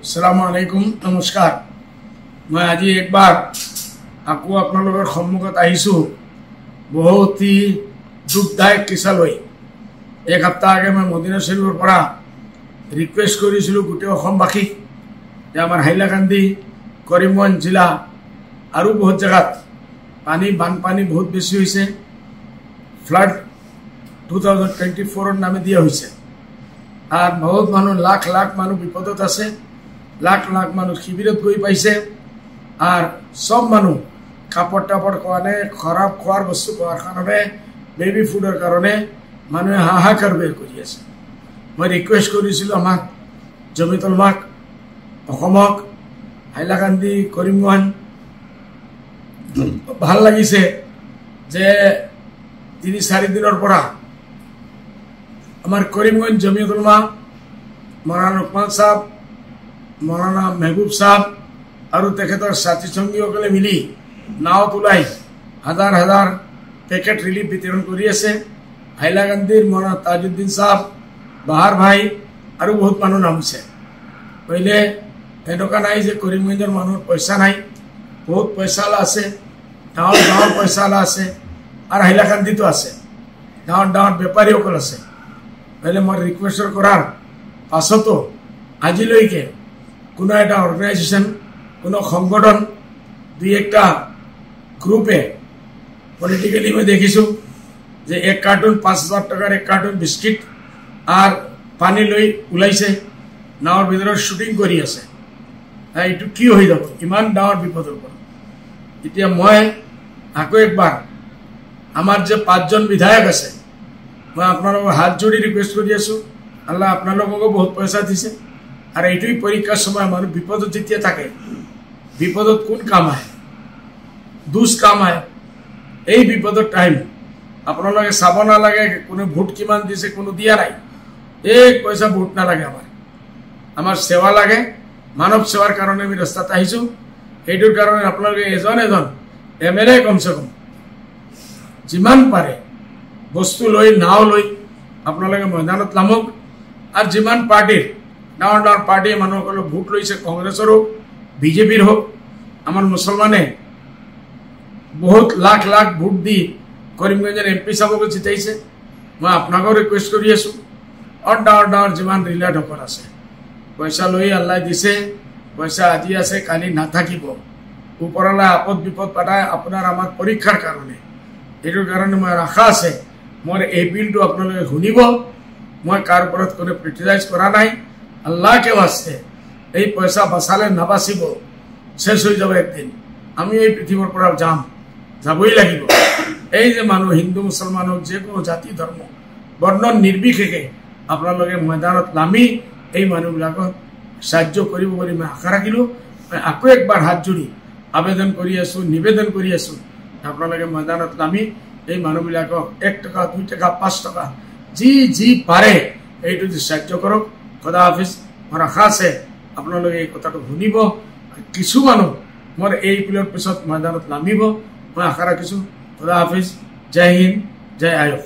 अस्सलामुअलैकुम नमस्कार। मैं आज एक बार आपको अपना सम्मुखत आहिसु बहुत ही दुखदायक किस्सा लई। एक हफ्ता आगे मैं मदिना शरीफर परा रिक्वेस्ट करिसिलु गोटे अসমबासी जे आमार हाइलाकांदी करीमगंज जिला और बहुत जगह पानी बानपानी बहुत बेसि होइसे। फ्लाड 2024 नामे दिया होइसे और बहुत मानुह लाख लाख मानुह विपदत आछे, लाख लाख मानुह शिविरत गई पाइसे और सब मानुह कापड़ टापड़ काने खराब खोৱাৰ बस्तु खोৱাৰ कारणे बेबी फुडर कारणे मानुहे हाहाकार बेर करि आछे। मैं रिक्वेस्ट करिसिलु आमाक जमियत उलमाक अসমक हाइलाकांदी करीमगंज ভাল লাগিছে যে 3-4 দিনৰ পৰা আমাৰ কৰিমগঞ্জ জমিয়ত উলমা মৌলানা ৰহমান সাহেব, মৌলানা মেহবুব সাহেব और তেখেতৰ সাথী সঙ্গীসকলে মিলি নাও তুলাই হাজাৰ হাজাৰ প্যাকেট ৰিলিফ বিতৰণ কৰি আছে। হাইলাকান্দিৰ মৌলানা তাজউদ্দিন সাহেব, বাহাৰ ভাই और बहुत মানুহ নামিছে। পहिले এনেকুৱা নাই যে কৰিমগঞ্জৰ মানুহৰ পইচা নাই, बहुत पैसा আছে, ডাঙৰ ডাঙৰ পইচা আছে और হাইলাকান্দিতো আছে, ডাঙৰ ডাঙৰ বেপাৰীসকল আছে। पहले मैं रिक्वेस्ट करार पासतो आजिलैके कोनो एटा अर्गानाइजेशन कोनो संगठन दुई एकटा ग्रुपे पलिटिकली मैं देखिसु जे एक कार्टून 5000 टाकार एक कार्टून बिस्किट और पानी लई उलाइसे नावर भितर शुटिंग करि आछे। एटु कि হৈ যাব इमान डाঙर विपदर पर। इतिया मैं आको एक बार आमार जे 5 जन विधायक आछे मैं अपना हाथ जोड़ी रिक्वेस्ट कर आल्ला अपना बहुत पैसा दिसे और ये परीक्षार समय मानु विपद जेतिया थाके विपदत कोन काम आए दुष काम आए এই विपदर टाइम अपना चाब ना लगे कोनो भोट किमान दिसे कोनो दिया नाई एक पैसा भोट ना लगे आमार सेवा लगे मानव सेवार कारण आमि रास्तात आहिसु। एटुर कारण आपनालोके एजन एजन एमएलए कम से कम जिमान पारे बस्तु लई नाव लई आपनालोके मैदानत नामक और जिमान पार्टीर डाঙर डाঙर पार्टी मानुहসকলে भोट लैसे कांग्रेसर होक बीजेपीर होक आमार मुसलमाने बहुत लाख लाख भोट दी करीमगंजर एमपी साहबको जिताइसे। मैं आपनाको रिक्वेस्ट करि आछु और डाঙर डाঙर जिमान रिलेटসকল আছে पैसा लई आल्लाह दिसे पैसा আজি আছে काली नाथाकिब उपरला आपद विपद पाठाय आपनार आमार परीक्षार कारणे एटुर कारणे मैं आशा आछे मोर এই বিলটো আপোনালোকে শুনিব। মই কাৰ ওপৰত কোনো ক্ৰিটিসাইজ কৰা নাই। আল্লাহকে वास्ते এই পয়সা বাঁচালে নাবাচিব শেষ হৈ যাব একদিন। আমি এই পৃথিৱীৰ পৰা যাবই লাগিব। এই যে মানুহ হিন্দু মুছলমান হোক যে কোনো জাতি ধৰ্ম বৰ্ণ নিৰ্বিশেষে আপোনালোকে ময়দানত নামি এই মানুহবিলাকক সাহায্য কৰিব বুলি মই আশা ৰাখিলোঁ। মই আকৌ একবাৰ হাত জোৰি আবেদন কৰি আছোঁ, নিবেদন কৰি আছোঁ আপোনালোকে ময়দানত নামি এই মানুহবিলাকক 1 টাকা 2 টাকা 5 টাকা যি পাৰে এইটো সাহায্য কৰক। খোদা হাফিজ। মোৰ আশা আছে আপোনালোকে এই কথাটো শুনিব। কিছু মানুহ মোৰ এই পিলৰ পিছত ময়দানত নামিব মই আশা ৰাখিছোঁ। খোদা হাফিজ। জয় হিন্দ, জয় আয়ুষ।